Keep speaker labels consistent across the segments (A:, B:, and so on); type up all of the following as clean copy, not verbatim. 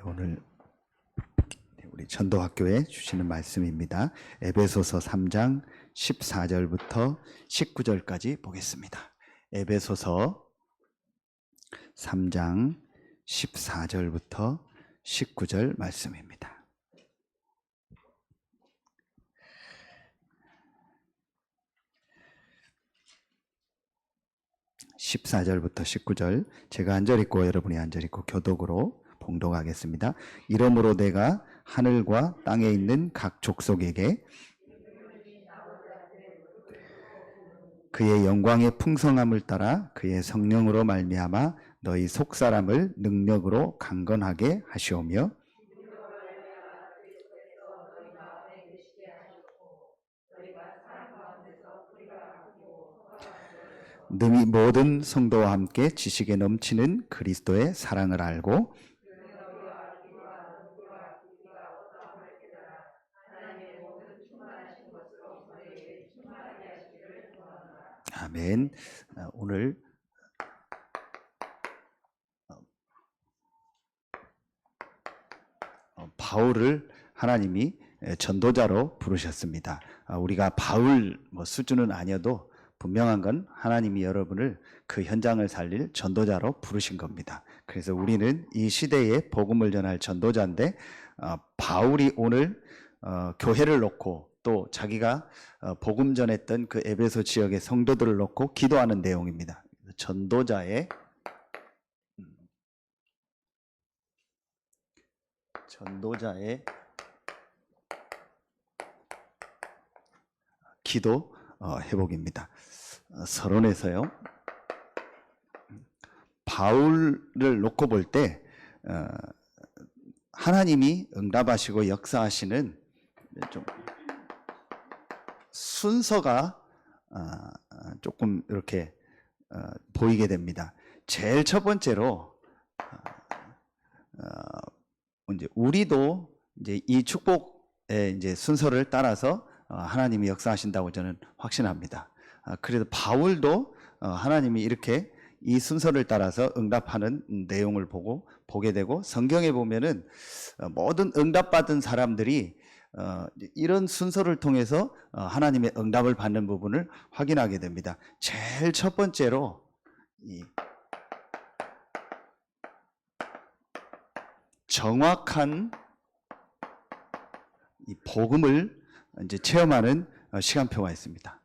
A: 오늘 우리 전도학교에 주시는 말씀입니다. 에베소서 3장 14절부터 19절까지 보겠습니다. 에베소서 3장 14절부터 19절 말씀입니다. 14절부터 19절 제가 한 절 읽고 여러분이 한 절 읽고 교독으로 봉독하겠습니다. 이러므로 내가 하늘과 땅에 있는 각 족속에게 그의 영광의 풍성함을 따라 그의 성령으로 말미암아 너희 속사람을 능력으로 강건하게 하시오며 능히 모든 성도와 함께 지식에 넘치는 그리스도의 사랑을 알고 아멘. 오늘 바울을 하나님이 전도자로 부르셨습니다. 우리가 바울 수준은 아니어도 분명한 건 하나님이 여러분을 그 현장을 살릴 전도자로 부르신 겁니다. 그래서 우리는 이 시대에 복음을 전할 전도자인데 바울이 오늘 교회를 놓고 또 자기가 복음 전했던 그 에베소 지역의 성도들을 놓고 기도하는 내용입니다. 전도자의 기도 회복입니다. 서론에서요. 바울을 놓고 볼 때 하나님이 응답하시고 역사하시는 좀 순서가 조금 이렇게 보이게 됩니다. 제일 첫 번째로 이제 우리도 이제 이 축복의 이제 순서를 따라서 하나님이 역사하신다고 저는 확신합니다. 그래서 바울도 하나님이 이렇게 이 순서를 따라서 응답하는 내용을 보게 되고 성경에 보면은 모든 응답받은 사람들이 이런 순서를 통해서 하나님의 응답을 받는 부분을 확인하게 됩니다. 제일 첫 번째로 이 정확한 이 복음을 이제 체험하는 시간표가 있습니다.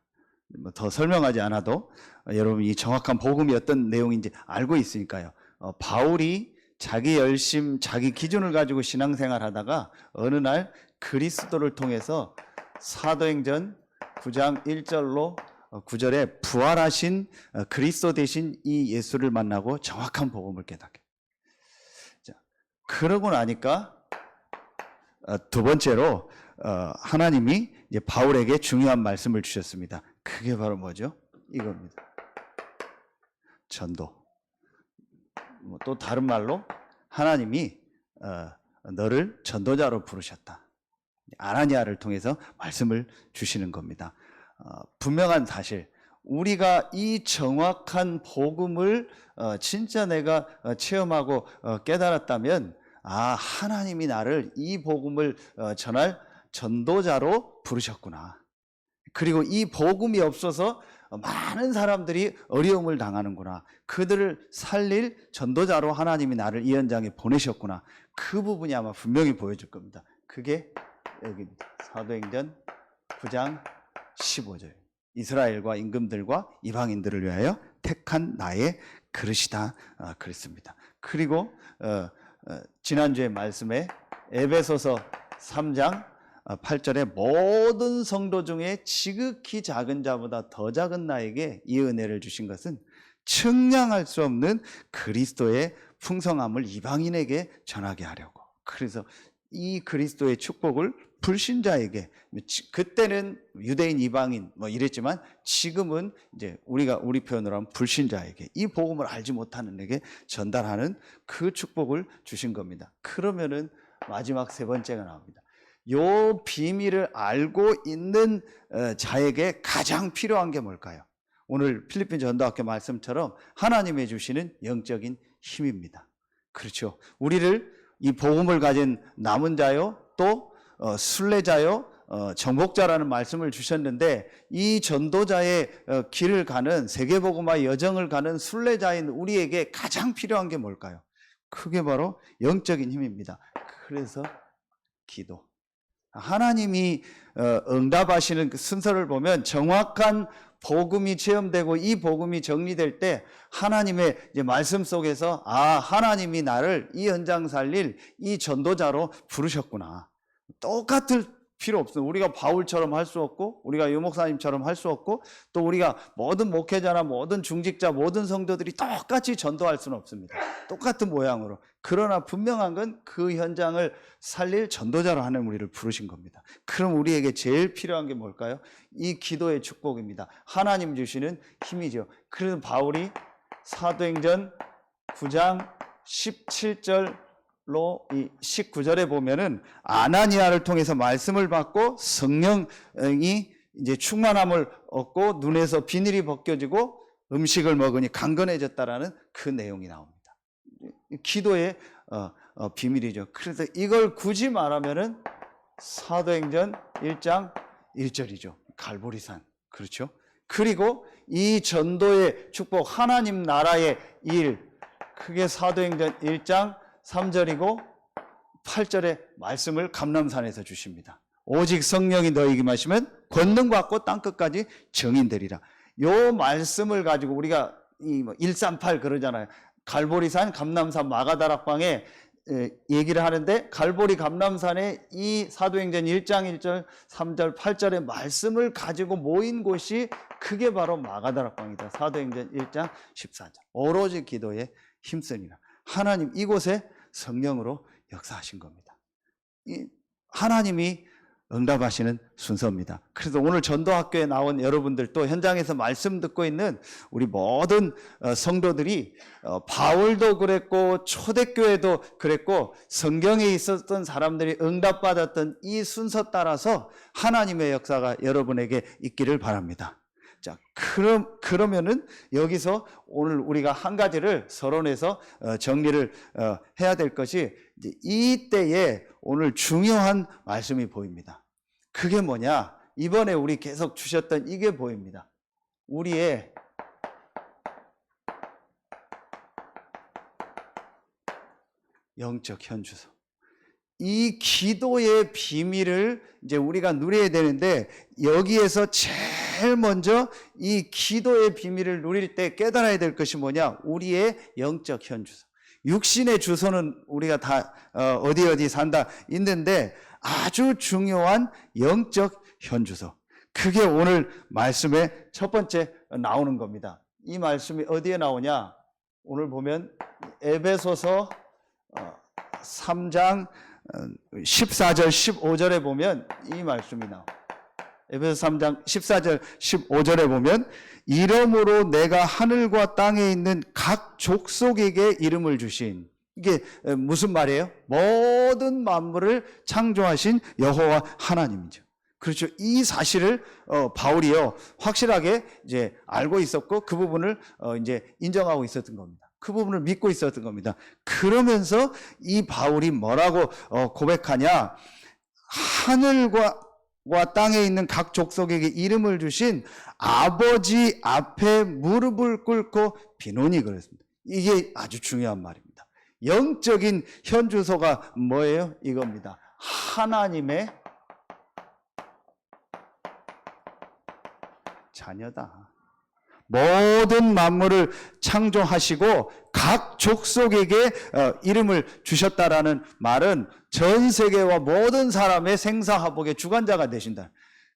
A: 더 설명하지 않아도 여러분 이 정확한 복음이 어떤 내용인지 알고 있으니까요. 바울이 자기 열심, 자기 기준을 가지고 신앙생활 하다가 어느 날 그리스도를 통해서 사도행전 9장 1절로 9절에 부활하신 그리스도 대신 이 예수를 만나고 정확한 복음을 깨닫게. 자, 그러고 나니까 두 번째로 하나님이 이제 바울에게 중요한 말씀을 주셨습니다. 그게 바로 뭐죠? 이겁니다. 전도. 또 다른 말로 하나님이 너를 전도자로 부르셨다. 아나니아를 통해서 말씀을 주시는 겁니다. 분명한 사실, 우리가 이 정확한 복음을 진짜 내가 체험하고 깨달았다면 하나님이 나를 이 복음을 전할 전도자로 부르셨구나. 그리고 이 복음이 없어서 많은 사람들이 어려움을 당하는구나. 그들을 살릴 전도자로 하나님이 나를 이 현장에 보내셨구나. 그 부분이 아마 분명히 보여줄 겁니다. 그게 여기 사도행전 9장 15절. 이스라엘과 임금들과 이방인들을 위하여 택한 나의 그릇이다 그랬습니다. 그리고 지난주에 말씀에 에베소서 3장 8절에 모든 성도 중에 지극히 작은 자보다 더 작은 나에게 이 은혜를 주신 것은 측량할 수 없는 그리스도의 풍성함을 이방인에게 전하게 하려고. 그래서 이 그리스도의 축복을 불신자에게, 그때는 유대인, 이방인 이랬지만 지금은 이제 우리 표현으로 하면 불신자에게, 이 복음을 알지 못하는 에게 전달하는 그 축복을 주신 겁니다. 그러면은 마지막 세 번째가 나옵니다. 요 비밀을 알고 있는 자에게 가장 필요한 게 뭘까요? 오늘 필리핀 전도학교 말씀처럼 하나님이 주시는 영적인 힘입니다. 그렇죠. 우리를 이 복음을 가진 남은 자요, 또 순례자요, 정복자라는 말씀을 주셨는데, 이 전도자의 길을 가는, 세계복음화 여정을 가는 순례자인 우리에게 가장 필요한 게 뭘까요? 그게 바로 영적인 힘입니다. 그래서 기도. 하나님이 응답하시는 그 순서를 보면 정확한 복음이 체험되고 이 복음이 정리될 때 하나님의 이제 말씀 속에서 하나님이 나를 이 현장 살릴 이 전도자로 부르셨구나. 똑같을 필요 없어요. 우리가 바울처럼 할 수 없고, 우리가 유 목사님처럼 할 수 없고, 또 우리가 모든 목회자나 모든 중직자, 모든 성도들이 똑같이 전도할 수는 없습니다. 똑같은 모양으로. 그러나 분명한 건 그 현장을 살릴 전도자로 하나님 우리를 부르신 겁니다. 그럼 우리에게 제일 필요한 게 뭘까요? 이 기도의 축복입니다. 하나님 주시는 힘이죠. 그래서 바울이 사도행전 9장 17절 이 19절에 보면은 아나니아를 통해서 말씀을 받고 성령이 이제 충만함을 얻고 눈에서 비늘이 벗겨지고 음식을 먹으니 강건해졌다라는 그 내용이 나옵니다. 기도의 비밀이죠. 그래서 이걸 굳이 말하면은 사도행전 1장 1절이죠. 갈보리산. 그렇죠? 그리고 이 전도의 축복, 하나님 나라의 일, 그게 사도행전 1장 3절이고 8절의 말씀을 감람산에서 주십니다. 오직 성령이 너희에게 마시면 권능받고 땅끝까지 증인되리라. 요 말씀을 가지고 우리가 138 그러잖아요. 갈보리산, 감람산, 마가다락방에 얘기를 하는데, 갈보리 감람산에 이 사도행전 1장 1절, 3절, 8절의 말씀을 가지고 모인 곳이 그게 바로 마가다락방이다. 사도행전 1장 14절. 오로지 기도에 힘쓰니라. 하나님 이곳에 성령으로 역사하신 겁니다. 하나님이 응답하시는 순서입니다. 그래서 오늘 전도학교에 나온 여러분들도, 현장에서 말씀 듣고 있는 우리 모든 성도들이 바울도 그랬고 초대교회도 그랬고 성경에 있었던 사람들이 응답받았던 이 순서 따라서 하나님의 역사가 여러분에게 있기를 바랍니다. 자, 그러면은 여기서 오늘 우리가 한 가지를 서론에서 정리를 해야 될 것이, 이제 이때에 오늘 중요한 말씀이 보입니다. 그게 뭐냐? 이번에 우리 계속 주셨던 이게 보입니다. 우리의 영적 현주소. 이 기도의 비밀을 이제 우리가 누려야 되는데, 여기에서 제일 먼저 이 기도의 비밀을 누릴 때 깨달아야 될 것이 뭐냐? 우리의 영적 현주소. 육신의 주소는 우리가 다 어디 산다 있는데, 아주 중요한 영적 현주소. 그게 오늘 말씀의 첫 번째 나오는 겁니다. 이 말씀이 어디에 나오냐? 오늘 보면 에베소서 3장 14절 15절에 보면 이 말씀이 나옵니다. 에베소 3장 14절 15절에 보면, 이러므로 내가 하늘과 땅에 있는 각 족속에게 이름을 주신, 이게 무슨 말이에요? 모든 만물을 창조하신 여호와 하나님이죠. 그렇죠. 이 사실을 바울이요 확실하게 이제 알고 있었고, 그 부분을 이제 인정하고 있었던 겁니다. 그 부분을 믿고 있었던 겁니다. 그러면서 이 바울이 뭐라고 고백하냐? 하늘과 땅에 있는 각 족속에게 이름을 주신 아버지 앞에 무릎을 꿇고 비노니 그랬습니다. 이게 아주 중요한 말입니다. 영적인 현주소가 뭐예요? 이겁니다. 하나님의 자녀다. 모든 만물을 창조하시고 각 족속에게 이름을 주셨다라는 말은 전 세계와 모든 사람의 생사화복의 주관자가 되신다.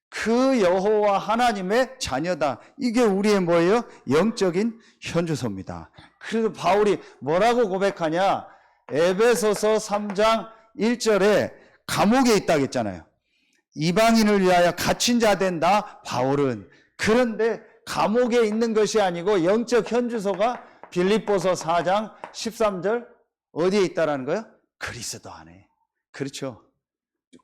A: 그 여호와 하나님의 자녀다. 이게 우리의 뭐예요? 영적인 현주소입니다. 그래서 바울이 뭐라고 고백하냐? 에베소서 3장 1절에 감옥에 있다고 했잖아요. 이방인을 위하여 갇힌 자 된다 바울은. 그런데 감옥에 있는 것이 아니고 영적 현주소가 빌립보서 4장 13절 어디에 있다라는 거예요? 그리스도 안에. 그렇죠.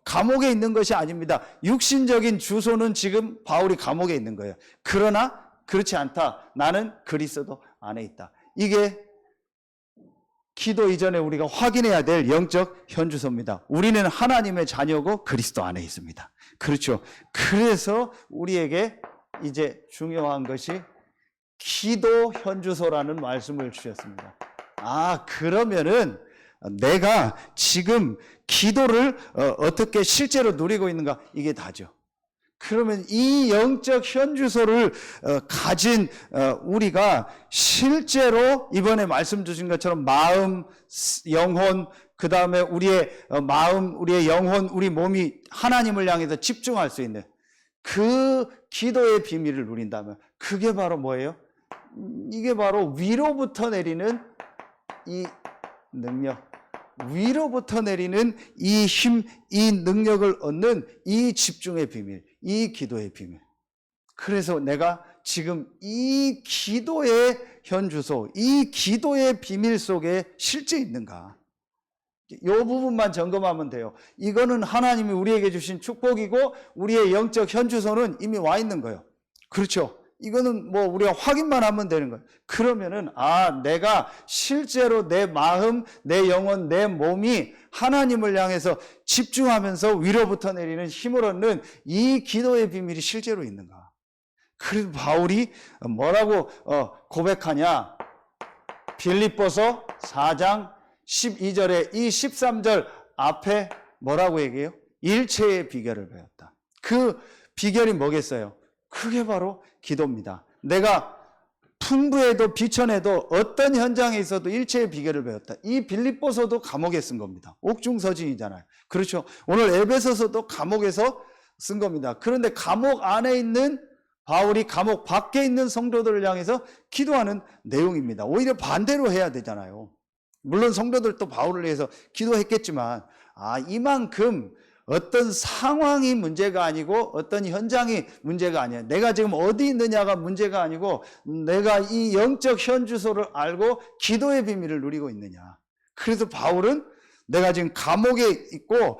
A: 감옥에 있는 것이 아닙니다. 육신적인 주소는 지금 바울이 감옥에 있는 거예요. 그러나 그렇지 않다. 나는 그리스도 안에 있다. 이게 기도 이전에 우리가 확인해야 될 영적 현주소입니다. 우리는 하나님의 자녀고 그리스도 안에 있습니다. 그렇죠. 그래서 우리에게 이제 중요한 것이 기도 현주소라는 말씀을 주셨습니다. 그러면은 내가 지금 기도를 어떻게 실제로 누리고 있는가, 이게 다죠. 그러면 이 영적 현주소를 가진 우리가 실제로 이번에 말씀 주신 것처럼 마음, 영혼, 그 다음에 우리의 마음, 우리의 영혼, 우리 몸이 하나님을 향해서 집중할 수 있는 그 기도의 비밀을 누린다면 그게 바로 뭐예요? 이게 바로 위로부터 내리는 이 능력, 위로부터 내리는 이 힘, 이 능력을 얻는 이 집중의 비밀, 이 기도의 비밀. 그래서 내가 지금 이 기도의 현주소, 이 기도의 비밀 속에 실제 있는가? 이 부분만 점검하면 돼요. 이거는 하나님이 우리에게 주신 축복이고 우리의 영적 현주소는 이미 와 있는 거예요. 그렇죠? 이거는 뭐 우리가 확인만 하면 되는 거예요. 그러면은 내가 실제로 내 마음, 내 영혼, 내 몸이 하나님을 향해서 집중하면서 위로부터 내리는 힘을 얻는 이 기도의 비밀이 실제로 있는가? 그래서 바울이 뭐라고 고백하냐? 빌립보서 4장 12절에 이 13절 앞에 뭐라고 얘기해요? 일체의 비결을 배웠다. 그 비결이 뭐겠어요? 그게 바로 기도입니다. 내가 풍부해도 비천해도 어떤 현장에 있어도 일체의 비결을 배웠다. 이 빌립보서도 감옥에 쓴 겁니다. 옥중서신이잖아요. 그렇죠. 오늘 에베소서도 감옥에서 쓴 겁니다. 그런데 감옥 안에 있는 바울이 감옥 밖에 있는 성도들을 향해서 기도하는 내용입니다. 오히려 반대로 해야 되잖아요. 물론 성도들도 바울을 위해서 기도했겠지만 이만큼 어떤 상황이 문제가 아니고 어떤 현장이 문제가 아니에요. 내가 지금 어디 있느냐가 문제가 아니고 내가 이 영적 현주소를 알고 기도의 비밀을 누리고 있느냐. 그래서 바울은 내가 지금 감옥에 있고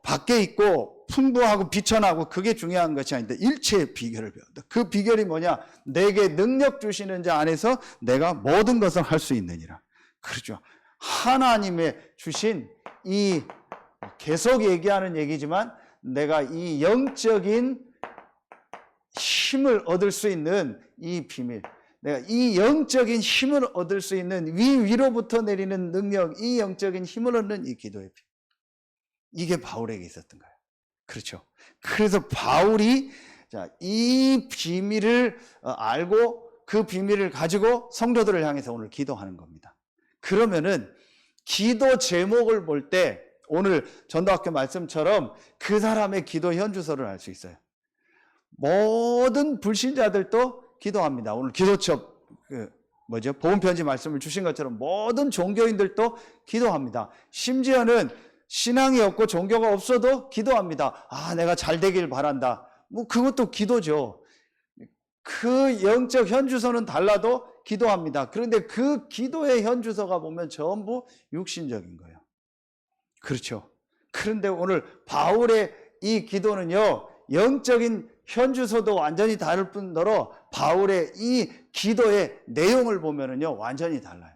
A: 밖에 있고 풍부하고 비천하고 그게 중요한 것이 아닌데 일체의 비결을 배운다. 그 비결이 뭐냐? 내게 능력 주시는 자 안에서 내가 모든 것을 할 수 있느니라. 그렇죠. 하나님의 주신 이 계속 얘기하는 얘기지만 내가 이 영적인 힘을 얻을 수 있는 이 비밀, 내가 이 영적인 힘을 얻을 수 있는 위로부터 내리는 능력, 이 영적인 힘을 얻는 이 기도의 비밀, 이게 바울에게 있었던 거예요. 그렇죠. 그래서 바울이 이 비밀을 알고 그 비밀을 가지고 성도들을 향해서 오늘 기도하는 겁니다. 그러면은 기도 제목을 볼 때 오늘 전도학교 말씀처럼 그 사람의 기도 현주소를 알 수 있어요. 모든 불신자들도 기도합니다. 오늘 기도처 보험편지 말씀을 주신 것처럼 모든 종교인들도 기도합니다. 심지어는 신앙이 없고 종교가 없어도 기도합니다. 내가 잘 되길 바란다. 그것도 기도죠. 그 영적 현주소는 달라도 기도합니다. 그런데 그 기도의 현주소가 보면 전부 육신적인 거예요. 그렇죠. 그런데 오늘 바울의 이 기도는요, 영적인 현주소도 완전히 다를 뿐더러 바울의 이 기도의 내용을 보면은요, 완전히 달라요.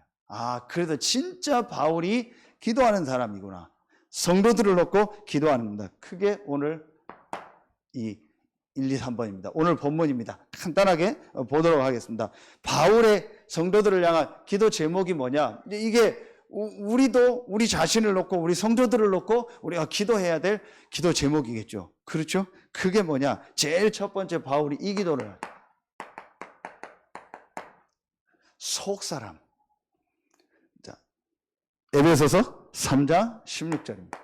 A: 그래서 진짜 바울이 기도하는 사람이구나. 성도들을 놓고 기도하는 겁니다. 그게 오늘 이 1, 2, 3번입니다. 오늘 본문입니다. 간단하게 보도록 하겠습니다. 바울의 성도들을 향한 기도 제목이 뭐냐? 이게 우리도 우리 자신을 놓고 우리 성도들을 놓고 우리가 기도해야 될 기도 제목이겠죠. 그렇죠? 그게 뭐냐? 제일 첫 번째 바울이 이 기도를 해요. 속사람. 자, 에베소서 3장 16절입니다.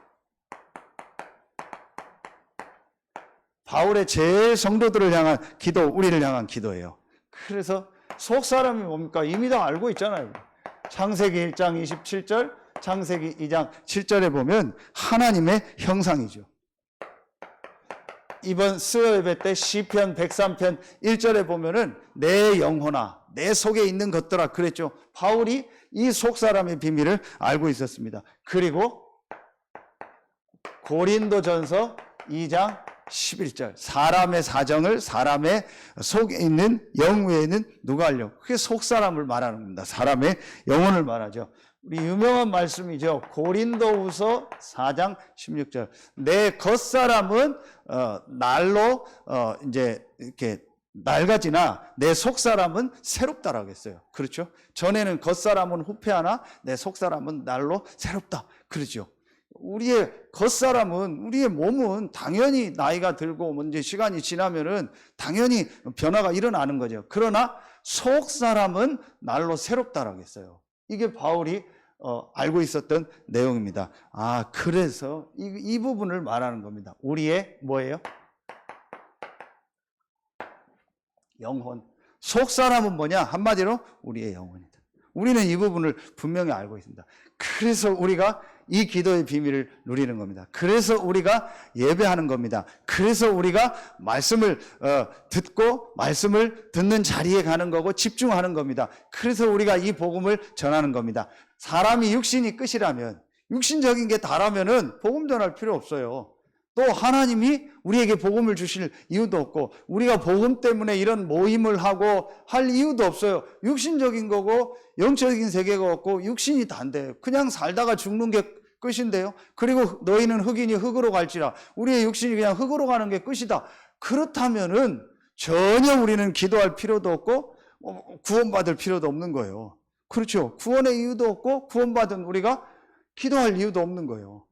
A: 바울의 제일 성도들을 향한 기도, 우리를 향한 기도예요. 그래서 속사람이 뭡니까? 이미 다 알고 있잖아요. 창세기 1장 27절, 창세기 2장 7절에 보면 하나님의 형상이죠. 이번 수요 예배 때 시편 103편 1절에 보면은 내 영혼아, 내 속에 있는 것들아 그랬죠. 바울이 이 속사람의 비밀을 알고 있었습니다. 그리고 고린도전서 2장 11절, 사람의 사정을 사람의 속에 있는 영 외에는 누가 알려? 그게 속사람을 말하는 겁니다. 사람의 영혼을 말하죠. 우리 유명한 말씀이죠. 고린도후서 4장 16절. 내 겉사람은 날로 이제 이렇게 낡아지나 내 속사람은 새롭다라고 했어요. 그렇죠? 전에는 겉사람은 후패하나 내 속사람은 날로 새롭다. 그러죠. 우리의 겉사람은, 우리의 몸은 당연히 나이가 들고 이제 시간이 지나면은 당연히 변화가 일어나는 거죠. 그러나 속사람은 날로 새롭다라고 했어요. 이게 바울이 알고 있었던 내용입니다. 아, 그래서 이 부분을 말하는 겁니다. 우리의 뭐예요? 영혼. 속사람은 뭐냐? 한마디로 우리의 영혼이다. 우리는 이 부분을 분명히 알고 있습니다. 그래서 우리가 이 기도의 비밀을 누리는 겁니다. 그래서 우리가 예배하는 겁니다. 그래서 우리가 말씀을 듣고 말씀을 듣는 자리에 가는 거고 집중하는 겁니다. 그래서 우리가 이 복음을 전하는 겁니다. 사람이 육신이 끝이라면, 육신적인 게 다라면은 복음 전할 필요 없어요. 또 하나님이 우리에게 복음을 주실 이유도 없고 우리가 복음 때문에 이런 모임을 하고 할 이유도 없어요. 육신적인 거고 영적인 세계가 없고 육신이 다인데 그냥 살다가 죽는 게 끝인데요. 그리고 너희는 흙이니 흙으로 갈지라. 우리의 육신이 그냥 흙으로 가는 게 끝이다. 그렇다면은 전혀 우리는 기도할 필요도 없고 구원받을 필요도 없는 거예요. 그렇죠. 구원의 이유도 없고 구원받은 우리가 기도할 이유도 없는 거예요.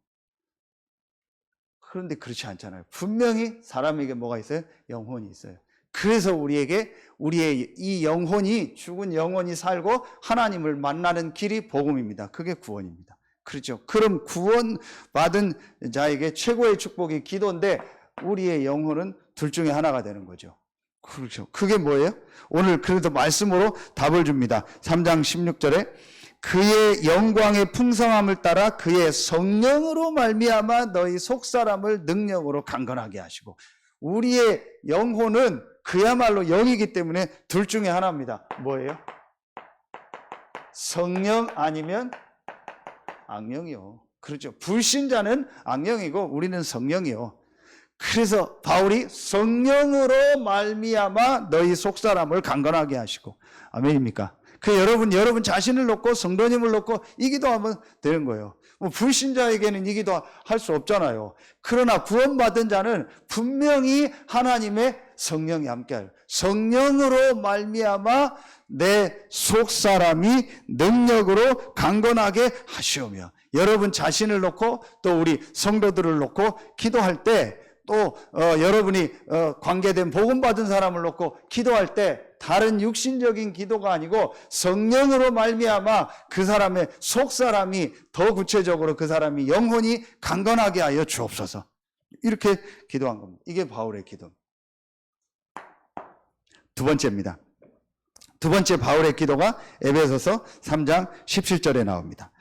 A: 그런데 그렇지 않잖아요. 분명히 사람에게 뭐가 있어요? 영혼이 있어요. 그래서 우리에게 우리의 이 영혼이, 죽은 영혼이 살고 하나님을 만나는 길이 복음입니다. 그게 구원입니다. 그렇죠. 그럼 구원받은 자에게 최고의 축복이 기도인데 우리의 영혼은 둘 중에 하나가 되는 거죠. 그렇죠. 그게 뭐예요? 오늘 그래도 말씀으로 답을 줍니다. 3장 16절에 그의 영광의 풍성함을 따라 그의 성령으로 말미암아 너희 속사람을 능력으로 강건하게 하시고, 우리의 영혼은 그야말로 영이기 때문에 둘 중에 하나입니다. 뭐예요? 성령 아니면 악령이요. 그렇죠. 불신자는 악령이고 우리는 성령이요. 그래서 바울이 성령으로 말미암아 너희 속사람을 강건하게 하시고, 아멘입니까? 그 여러분 자신을 놓고 성도님을 놓고 이 기도하면 되는 거예요. 뭐 불신자에게는 이 기도 할 수 없잖아요. 그러나 구원받은 자는 분명히 하나님의 성령이 함께해요. 성령으로 말미암아 내 속사람이 능력으로 강건하게 하시오며, 여러분 자신을 놓고 또 우리 성도들을 놓고 기도할 때, 또 여러분이 관계된 복음받은 사람을 놓고 기도할 때 다른 육신적인 기도가 아니고 성령으로 말미암아 그 사람의 속사람이, 더 구체적으로 그 사람이 영혼이 강건하게 하여 주옵소서, 이렇게 기도한 겁니다. 이게 바울의 기도. 두 번째입니다. 두 번째 바울의 기도가 에베소서 3장 17절에 나옵니다.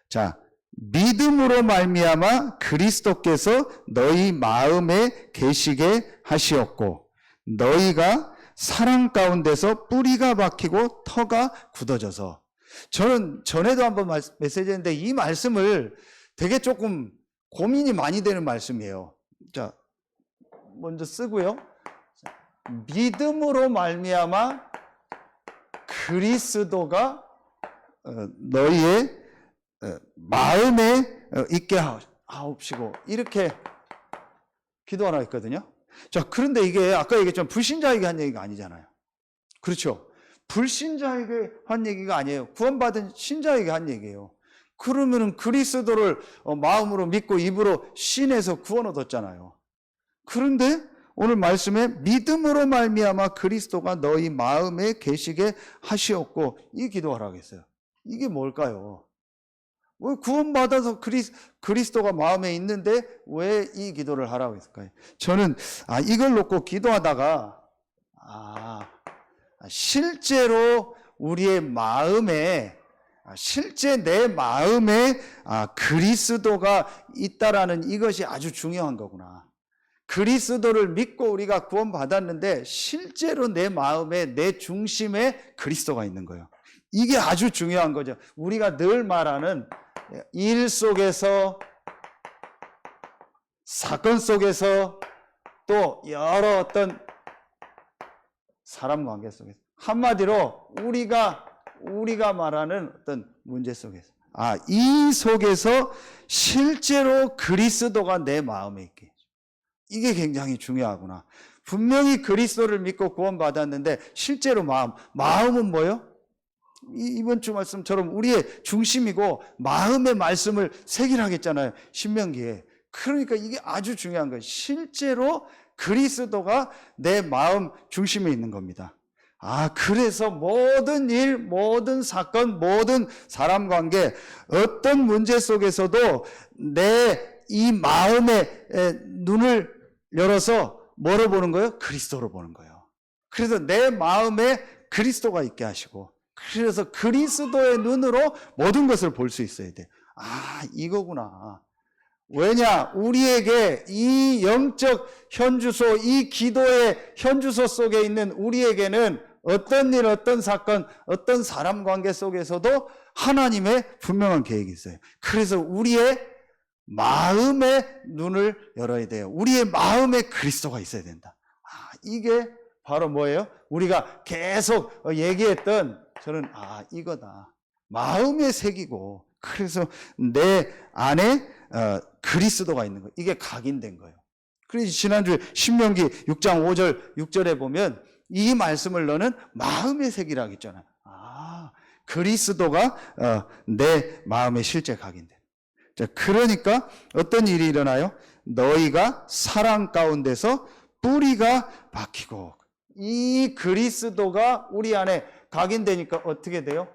A: 자, 믿음으로 말미암아 그리스도께서 너희 마음에 계시게 하시었고 너희가 사랑 가운데서 뿌리가 박히고 터가 굳어져서. 저는 전에도 한번 메시지 했는데 이 말씀을 되게 조금 고민이 많이 되는 말씀이에요. 자, 먼저 쓰고요. 믿음으로 말미암아 그리스도가 너희의 마음에 있게 하옵시고, 이렇게 기도하라 했거든요. 자, 그런데 이게 아까 얘기했지만 불신자에게 한 얘기가 아니잖아요. 그렇죠? 불신자에게 한 얘기가 아니에요. 구원받은 신자에게 한 얘기예요. 그러면은 그리스도를 마음으로 믿고 입으로 신에서 구원 얻었잖아요. 그런데 오늘 말씀에 믿음으로 말미암아 그리스도가 너희 마음에 계시게 하시었고, 이 기도하라고 했어요. 이게 뭘까요? 왜 구원받아서 그리스도가 마음에 있는데 왜 이 기도를 하라고 했을까요? 저는 이걸 놓고 기도하다가 실제로 우리의 마음에, 실제 내 마음에 그리스도가 있다라는 이것이 아주 중요한 거구나. 그리스도를 믿고 우리가 구원받았는데 실제로 내 마음에, 내 중심에 그리스도가 있는 거예요. 이게 아주 중요한 거죠. 우리가 늘 말하는 일 속에서, 사건 속에서, 또 여러 어떤 사람 관계 속에서, 한마디로 우리가 말하는 어떤 문제 속에서, 이 속에서 실제로 그리스도가 내 마음에 있게. 이게 굉장히 중요하구나. 분명히 그리스도를 믿고 구원받았는데 실제로 마음은 뭐예요? 이번 주 말씀처럼 우리의 중심이고 마음의 말씀을 새기라겠잖아요. 신명기에. 그러니까 이게 아주 중요한 거예요. 실제로 그리스도가 내 마음 중심에 있는 겁니다. 그래서 모든 일, 모든 사건, 모든 사람 관계, 어떤 문제 속에서도 내 이 마음의 눈을 열어서 뭐로 보는 거예요? 그리스도로 보는 거예요. 그래서 내 마음에 그리스도가 있게 하시고, 그래서 그리스도의 눈으로 모든 것을 볼 수 있어야 돼. 이거구나. 왜냐? 우리에게 이 영적 현주소, 이 기도의 현주소 속에 있는 우리에게는 어떤 일, 어떤 사건, 어떤 사람 관계 속에서도 하나님의 분명한 계획이 있어요. 그래서 우리의 마음의 눈을 열어야 돼요. 우리의 마음에 그리스도가 있어야 된다. 이게 바로 뭐예요? 우리가 계속 얘기했던, 저는 이거다. 마음에 새기고, 그래서 내 안에 그리스도가 있는 거예요. 이게 각인된 거예요. 그래서 지난주에 신명기 6장 5절 6절에 보면 이 말씀을 너는 마음에 새기라고 했잖아요. 그리스도가 내 마음에 실제 각인된. 자, 그러니까 어떤 일이 일어나요? 너희가 사랑 가운데서 뿌리가 박히고, 이 그리스도가 우리 안에 각인되니까 어떻게 돼요?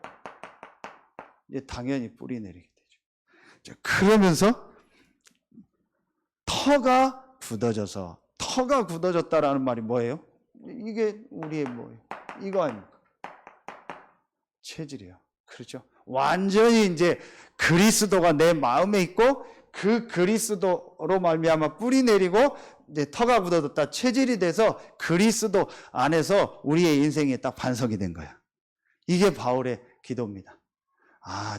A: 이제 당연히 뿌리 내리게 되죠. 자, 그러면서 터가 굳어졌다라는 말이 뭐예요? 이게 우리의 뭐예요? 이거 아닙니까? 체질이에요. 그렇죠? 완전히 이제 그리스도가 내 마음에 있고, 그 그리스도로 말미암아 뿌리 내리고 이제 터가 굳어졌다, 체질이 돼서 그리스도 안에서 우리의 인생에 딱 반석이 된 거야. 이게 바울의 기도입니다.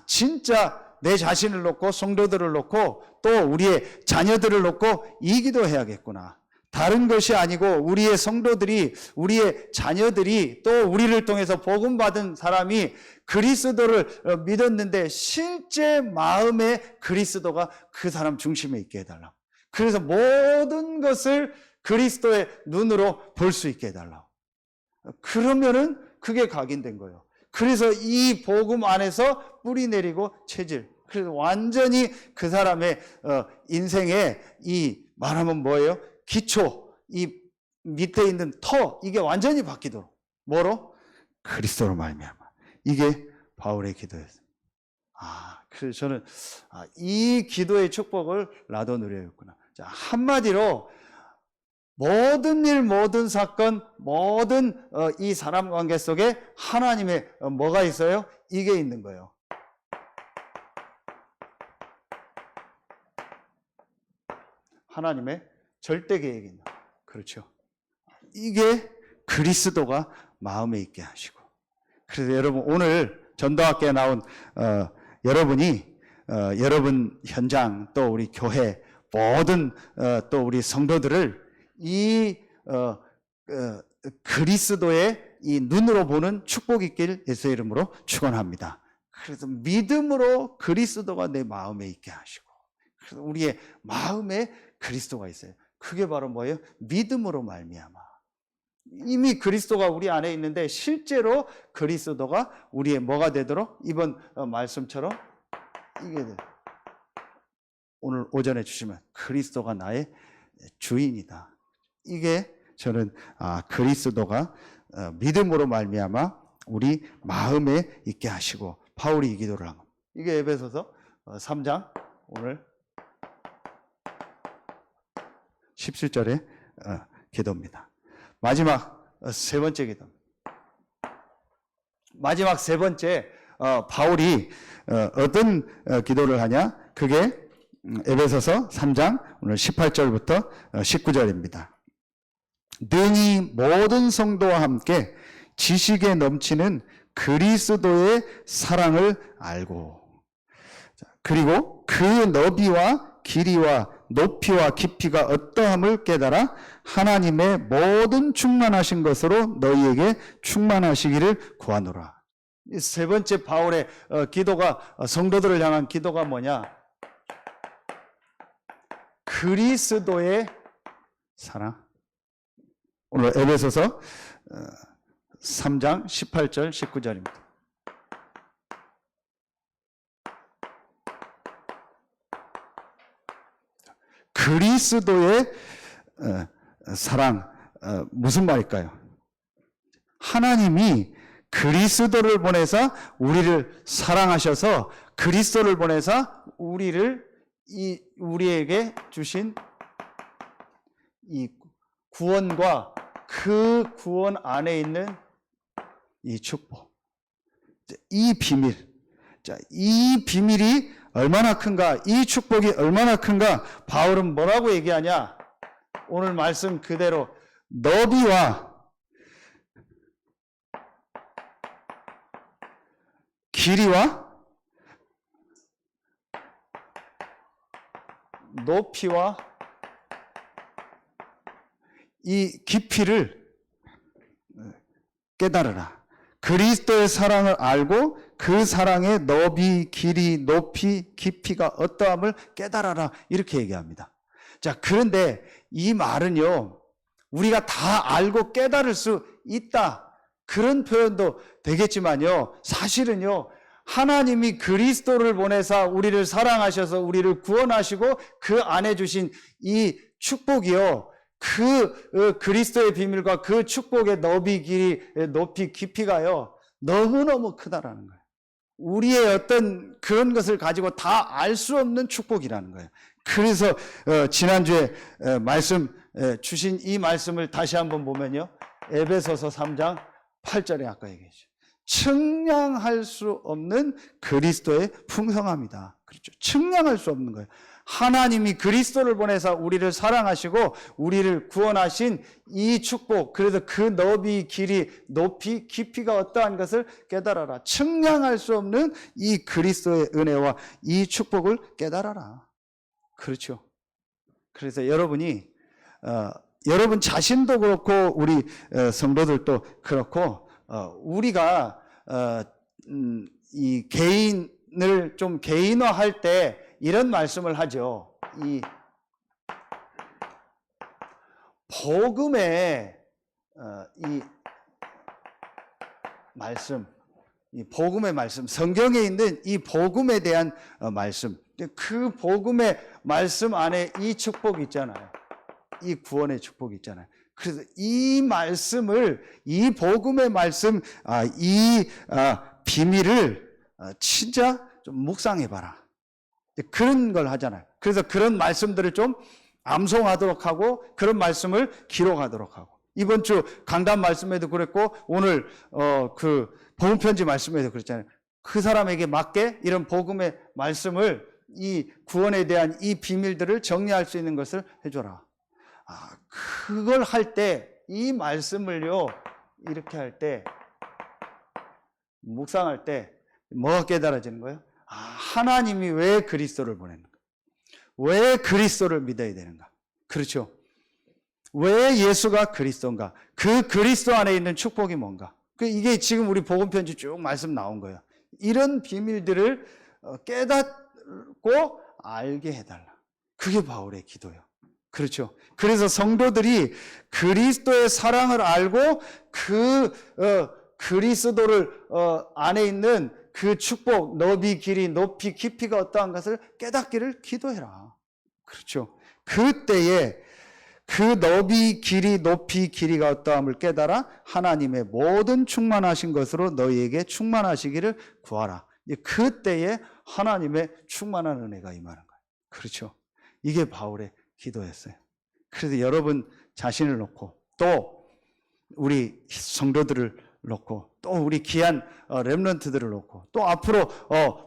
A: 진짜 내 자신을 놓고 성도들을 놓고 또 우리의 자녀들을 놓고 이 기도해야겠구나. 다른 것이 아니고 우리의 성도들이, 우리의 자녀들이, 또 우리를 통해서 복음 받은 사람이 그리스도를 믿었는데 실제 마음에 그리스도가 그 사람 중심에 있게 해달라고. 그래서 모든 것을 그리스도의 눈으로 볼 수 있게 해달라고. 그러면은 그게 각인된 거예요. 그래서 이 복음 안에서 뿌리 내리고 체질. 그래서 완전히 그 사람의 인생에 이 말하면 뭐예요? 기초, 이 밑에 있는 터, 이게 완전히 바뀌도록. 뭐로? 그리스도로 말미암아. 이게 바울의 기도였습니다. 그래서 저는 이 기도의 축복을 나도 누려야겠구나. 자, 한마디로 모든 일, 모든 사건, 모든 이 사람 관계 속에 하나님의 뭐가 있어요? 이게 있는 거예요. 하나님의 절대 계획이 있는 거예요. 그렇죠. 이게 그리스도가 마음에 있게 하시고. 그래서 여러분, 오늘 전도학교에 나온 여러분이 여러분 현장, 또 우리 교회 모든 또 우리 성도들을 이 그리스도의 이 눈으로 보는 축복 있길 예수의 이름으로 축원합니다. 그래서 믿음으로 그리스도가 내 마음에 있게 하시고, 그래서 우리의 마음에 그리스도가 있어요. 그게 바로 뭐예요? 믿음으로 말미암아. 이미 그리스도가 우리 안에 있는데 실제로 그리스도가 우리의 뭐가 되도록, 이번 말씀처럼 이게 돼요. 오늘 오전에 주시면 그리스도가 나의 주인이다. 이게 저는 그리스도가 믿음으로 말미암아 우리 마음에 있게 하시고, 바울이 이 기도를 한 겁니다. 이게 에베소서 3장 오늘 17절의 기도입니다. 마지막 세 번째 기도입니다. 마지막 세 번째, 바울이 어떤 기도를 하냐? 그게 에베소서 3장 오늘 18절부터 19절입니다. 능히 모든 성도와 함께 지식에 넘치는 그리스도의 사랑을 알고, 그리고 그 너비와 길이와 높이와 깊이가 어떠함을 깨달아 하나님의 모든 충만하신 것으로 너희에게 충만하시기를 구하노라. 이 세 번째 바울의 기도가 성도들을 향한 기도가 뭐냐? 그리스도의 사랑. 오늘 에베소서 3장 18절 19절입니다. 그리스도의 사랑, 무슨 말일까요? 하나님이 그리스도를 보내서 우리를 사랑하셔서 그리스도를 보내서 우리에게 주신 이 구원과 그 구원 안에 있는 이 축복, 이 비밀, 이 비밀이 얼마나 큰가, 이 축복이 얼마나 큰가. 바울은 뭐라고 얘기하냐? 오늘 말씀 그대로 너비와 길이와 높이와 이 깊이를 깨달으라. 그리스도의 사랑을 알고 그 사랑의 너비, 길이, 높이, 깊이가 어떠함을 깨달아라. 이렇게 얘기합니다. 자, 그런데 이 말은요, 우리가 다 알고 깨달을 수 있다. 그런 표현도 되겠지만요, 사실은요, 하나님이 그리스도를 보내사 우리를 사랑하셔서 우리를 구원하시고 그 안에 주신 이 축복이요, 그리스도의 비밀과 그 축복의 너비, 길이, 높이, 깊이가요, 너무너무 크다라는 거예요. 우리의 어떤 그런 것을 가지고 다 알 수 없는 축복이라는 거예요. 그래서 지난주에 말씀 주신 이 말씀을 다시 한번 보면요, 에베소서 3장 8절에 아까 얘기했죠. 측량할 수 없는 그리스도의 풍성함이다. 그렇죠. 측량할 수 없는 거예요. 하나님이 그리스도를 보내서 우리를 사랑하시고 우리를 구원하신 이 축복, 그래서 그 너비, 길이, 높이, 깊이가 어떠한 것을 깨달아라. 측량할 수 없는 이 그리스도의 은혜와 이 축복을 깨달아라. 그렇죠. 그래서 여러분이 여러분 자신도 그렇고 우리 성도들도 그렇고 우리가 이 개인을 좀 개인화할 때 이런 말씀을 하죠. 이 복음의 이 말씀, 이 복음의 말씀, 성경에 있는 이 복음에 대한 말씀, 그 복음의 말씀 안에 이 축복이 있잖아요. 이 구원의 축복이 있잖아요. 그래서 이 말씀을, 이 복음의 말씀, 이 비밀을 진짜 좀 묵상해봐라. 그런 걸 하잖아요. 그래서 그런 말씀들을 좀 암송하도록 하고 그런 말씀을 기록하도록 하고, 이번 주 강단 말씀에도 그랬고 오늘 그 복음편지 말씀에도 그랬잖아요. 그 사람에게 맞게 이런 복음의 말씀을, 이 구원에 대한 이 비밀들을 정리할 수 있는 것을 해줘라. 그걸 할 때, 이 말씀을요, 이렇게 할 때, 묵상할 때 뭐가 깨달아지는 거예요? 하나님이 왜 그리스도를 보냈는가? 왜 그리스도를 믿어야 되는가? 그렇죠. 왜 예수가 그리스도인가? 그 그리스도 안에 있는 축복이 뭔가? 이게 지금 우리 복음편지 쭉 말씀 나온 거예요. 이런 비밀들을 깨닫고 알게 해달라. 그게 바울의 기도예요. 그렇죠. 그래서 성도들이 그리스도의 사랑을 알고 그리스도를 안에 있는 그 축복, 너비, 길이, 높이, 깊이가 어떠한 것을 깨닫기를 기도해라. 그렇죠. 그때에 그 너비, 길이, 높이, 길이가 어떠함을 깨달아 하나님의 모든 충만하신 것으로 너희에게 충만하시기를 구하라. 그때에 하나님의 충만한 은혜가 임하는 거예요. 그렇죠. 이게 바울의 기도였어요. 그래서 여러분 자신을 놓고, 또 우리 성도들을 놓고, 또 우리 귀한 렘넌트들을 놓고, 또 앞으로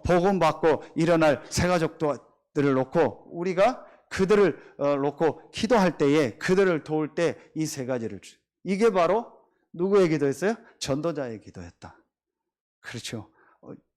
A: 복음 받고 일어날 새가족들을 놓고, 우리가 그들을 놓고 기도할 때에, 그들을 도울 때 이 세 가지를 주세요. 이게 바로 누구의 기도였어요? 전도자의 기도였다. 그렇죠.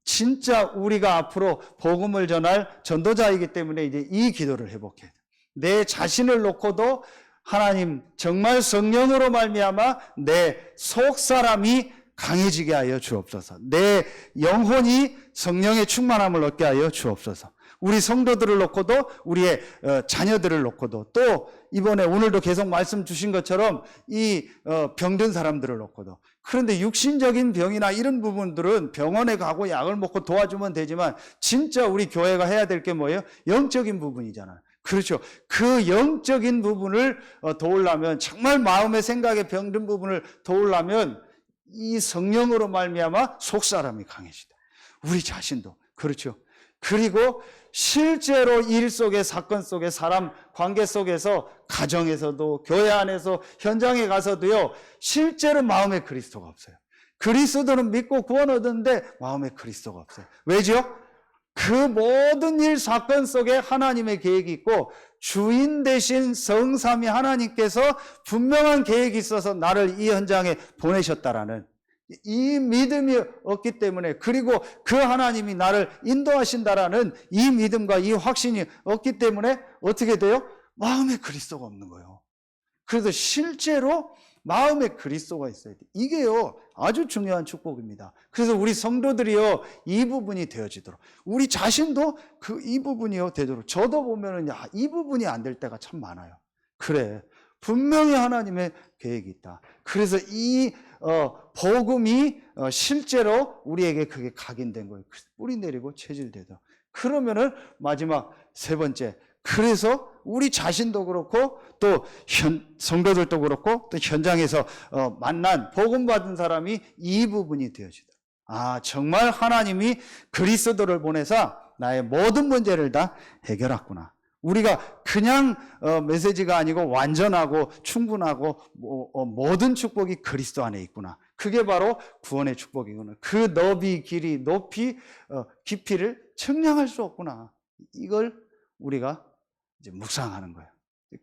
A: 진짜 우리가 앞으로 복음을 전할 전도자이기 때문에 이제 이 기도를 회복해야 돼요. 내 자신을 놓고도 하나님, 정말 성령으로 말미암아 내 속사람이 강해지게 하여 주옵소서. 내 영혼이 성령의 충만함을 얻게 하여 주옵소서. 우리 성도들을 놓고도 우리의 자녀들을 놓고도 또 이번에 오늘도 계속 말씀 주신 것처럼 이 병든 사람들을 놓고도. 그런데 육신적인 병이나 이런 부분들은 병원에 가고 약을 먹고 도와주면 되지만 진짜 우리 교회가 해야 될 게 뭐예요? 영적인 부분이잖아요. 그렇죠. 그 영적인 부분을 도우려면, 정말 마음의 생각에 병든 부분을 도우려면 이 성령으로 말미암아 속사람이 강해지다. 우리 자신도 그렇죠. 그리고 실제로 일 속에, 사건 속에, 사람 관계 속에서, 가정에서도, 교회 안에서, 현장에 가서도요, 실제로 마음에 그리스도가 없어요. 그리스도는 믿고 구원 얻었는데 마음에 그리스도가 없어요. 왜죠? 그 모든 일, 사건 속에 하나님의 계획이 있고 주인 되신 성삼위 하나님께서 분명한 계획이 있어서 나를 이 현장에 보내셨다라는 이 믿음이 없기 때문에, 그리고 그 하나님이 나를 인도하신다라는 이 믿음과 이 확신이 없기 때문에 어떻게 돼요? 마음에 그리스도가 없는 거예요. 그래서 실제로 마음에 그리스도가 있어야 돼. 이게요 아주 중요한 축복입니다. 그래서 우리 성도들이요 이 부분이 되어지도록, 우리 자신도 이 부분이요 되도록. 저도 보면은 이 부분이 안 될 때가 참 많아요. 그래, 분명히 하나님의 계획이 있다. 그래서 이 복음이 실제로 우리에게 그게 각인된 거예요. 뿌리 내리고 체질되다. 그러면은 마지막 세 번째, 그래서 우리 자신도 그렇고 또 성도들도 그렇고 또 현장에서 만난 복음 받은 사람이 이 부분이 되어지다. 아, 정말 하나님이 그리스도를 보내서 나의 모든 문제를 다 해결했구나. 우리가 그냥 메시지가 아니고 완전하고 충분하고 모든 축복이 그리스도 안에 있구나. 그게 바로 구원의 축복이구나. 그 너비, 길이, 높이, 깊이를 측량할 수 없구나. 이걸 우리가 이제 묵상하는 거예요.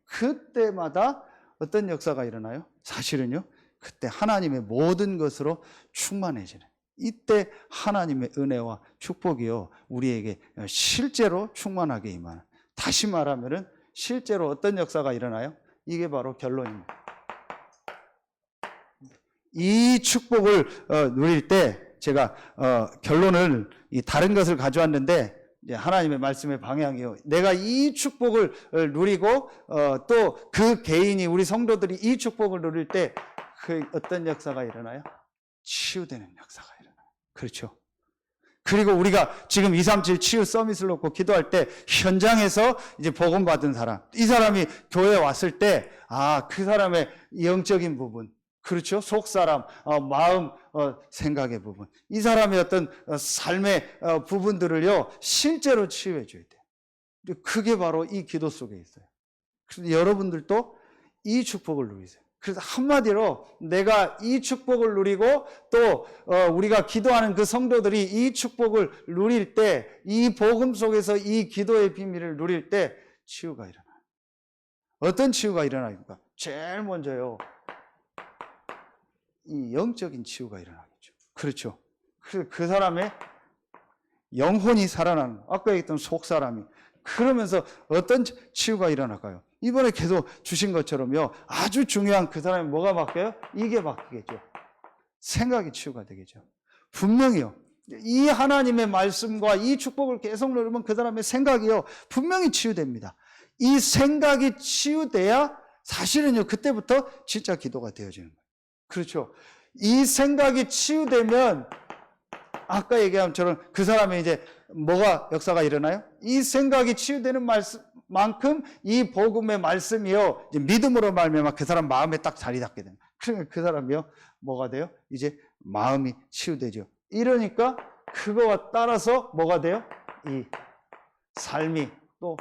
A: 그때마다 어떤 역사가 일어나요? 사실은요, 그때 하나님의 모든 것으로 충만해지는, 이때 하나님의 은혜와 축복이요 우리에게 실제로 충만하게 임하는. 다시 말하면은 실제로 어떤 역사가 일어나요? 이게 바로 결론입니다. 이 축복을 누릴 때 제가 결론을 다른 것을 가져왔는데, 이제 하나님의 말씀의 방향이요, 내가 이 축복을 누리고 또 그 개인이, 우리 성도들이 이 축복을 누릴 때 그 어떤 역사가 일어나요? 치유되는 역사가 일어나요. 그렇죠. 그리고 우리가 지금 237 치유 서밋을 놓고 기도할 때 현장에서 이제 복음 받은 사람, 이 사람이 교회에 왔을 때, 아, 그 사람의 영적인 부분, 그렇죠? 속 사람, 마음, 생각의 부분, 이 사람의 어떤 삶의 부분들을요 실제로 치유해 줘야 돼요. 그게 바로 이 기도 속에 있어요. 그래서 여러분들도 이 축복을 누리세요. 그래서 한마디로 내가 이 축복을 누리고 또 우리가 기도하는 그 성도들이 이 축복을 누릴 때, 이 복음 속에서 이 기도의 비밀을 누릴 때 치유가 일어나요. 어떤 치유가 일어나니까? 제일 먼저요, 이 영적인 치유가 일어나겠죠. 그렇죠. 그 사람의 영혼이 살아나는, 아까 얘기했던 속 사람이, 그러면서 어떤 치유가 일어날까요? 이번에 계속 주신 것처럼요, 아주 중요한 그 사람이 뭐가 바뀌어요? 이게 바뀌겠죠. 생각이 치유가 되겠죠. 분명히요, 이 하나님의 말씀과 이 축복을 계속 누리면 그 사람의 생각이요 분명히 치유됩니다. 이 생각이 치유돼야 사실은요 그때부터 진짜 기도가 되어지는 거예요. 그렇죠. 이 생각이 치유되면 아까 얘기한 것처럼 그 사람의 이제 뭐가 역사가 일어나요? 이 생각이 치유되는 만큼 이 복음의 말씀이요 이제 믿음으로 말미암아 그 사람 마음에 딱 자리 잡게 됩니다. 그러니까 그 사람이요 뭐가 돼요? 이제 마음이 치유되죠. 이러니까 그거와 따라서 뭐가 돼요? 이 삶이 또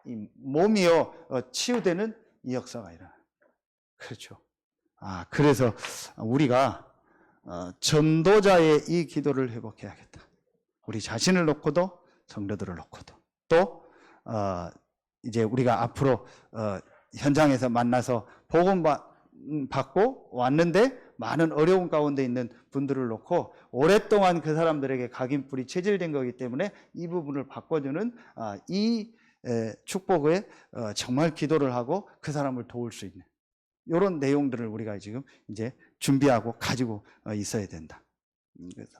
A: 이 몸이요 치유되는 이 역사가 일어나요. 그렇죠. 아, 그래서 우리가 전도자의 이 기도를 회복해야겠다. 우리 자신을 놓고도 성도들을 놓고도 또 이제 우리가 앞으로 현장에서 만나서 복음 받고 왔는데 많은 어려움 가운데 있는 분들을 놓고 오랫동안 그 사람들에게 각인뿔이 체질된 거기 때문에 이 부분을 바꿔주는 이 축복에 정말 기도를 하고 그 사람을 도울 수 있는 이런 내용들을 우리가 지금 이제 준비하고 가지고 있어야 된다. 그래서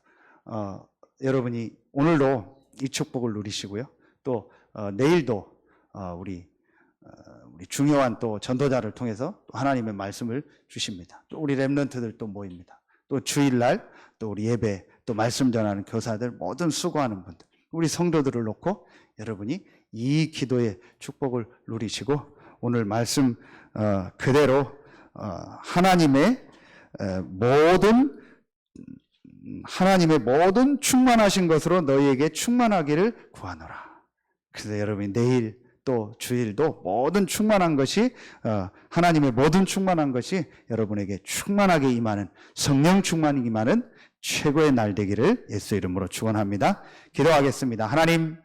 A: 여러분이 오늘도 이 축복을 누리시고요. 또 내일도 우리 중요한 또 전도자를 통해서 또 하나님의 말씀을 주십니다. 또 우리 렘넌트들 또 모입니다. 또 주일날 또 우리 예배 또 말씀 전하는 교사들 모든 수고하는 분들 우리 성도들을 놓고 여러분이 이 기도의 축복을 누리시고 오늘 말씀 그대로 하나님의 모든 충만하신 것으로 너희에게 충만하기를 구하노라. 그래서 여러분이 내일 또 주일도 모든 충만한 것이 하나님의 모든 충만한 것이 여러분에게 충만하게 임하는 성령 충만이 임하는 최고의 날 되기를 예수 이름으로 축원합니다. 기도하겠습니다. 하나님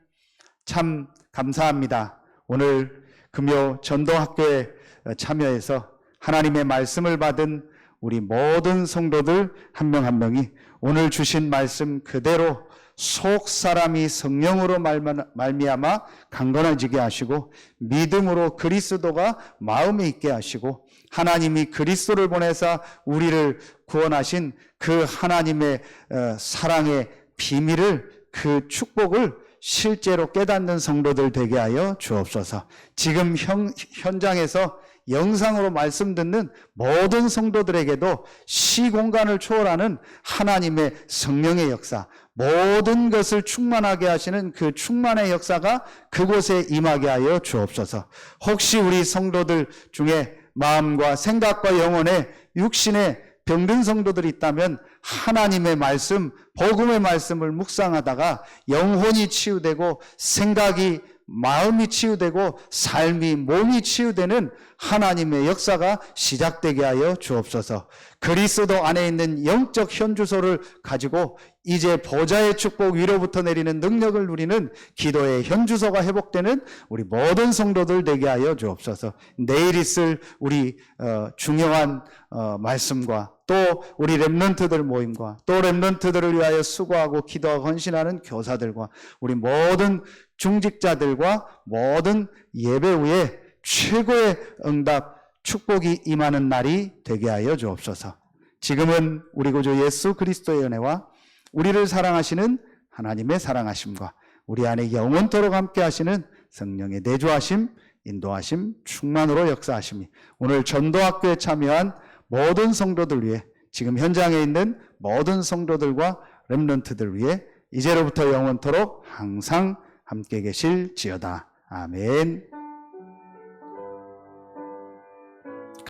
A: 참 감사합니다. 오늘 금요 전도학교에 참여해서 하나님의 말씀을 받은 우리 모든 성도들 한 명 한 명이 오늘 주신 말씀 그대로 속 사람이 성령으로 말미암아 강건해지게 하시고 믿음으로 그리스도가 마음에 있게 하시고 하나님이 그리스도를 보내사 우리를 구원하신 그 하나님의 사랑의 비밀을 그 축복을 실제로 깨닫는 성도들 되게 하여 주옵소서. 지금 현장에서 영상으로 말씀 듣는 모든 성도들에게도 시공간을 초월하는 하나님의 성령의 역사, 모든 것을 충만하게 하시는 그 충만의 역사가 그곳에 임하게 하여 주옵소서. 혹시 우리 성도들 중에 마음과 생각과 영혼에 육신에 병든 성도들이 있다면 하나님의 말씀, 복음의 말씀을 묵상하다가 영혼이 치유되고 생각이 마음이 치유되고 삶이 몸이 치유되는 하나님의 역사가 시작되게 하여 주옵소서. 그리스도 안에 있는 영적 현주소를 가지고 이제 보좌의 축복 위로부터 내리는 능력을 누리는 기도의 현주소가 회복되는 우리 모든 성도들 되게 하여 주옵소서. 내일 있을 우리 중요한 말씀과 또 우리 렘넌트들 모임과 또 렘넌트들을 위하여 수고하고 기도하고 헌신하는 교사들과 우리 모든 중직자들과 모든 예배 후에 최고의 응답 축복이 임하는 날이 되게 하여 주옵소서. 지금은 우리 구주 예수 그리스도의 은혜와 우리를 사랑하시는 하나님의 사랑하심과 우리 안에 영원토록 함께 하시는 성령의 내주하심, 인도하심, 충만으로 역사하심이 오늘 전도학교에 참여한 모든 성도들 위해 지금 현장에 있는 모든 성도들과 렘넌트들 위해 이제로부터 영원토록 항상 함께 계실지어다. 아멘.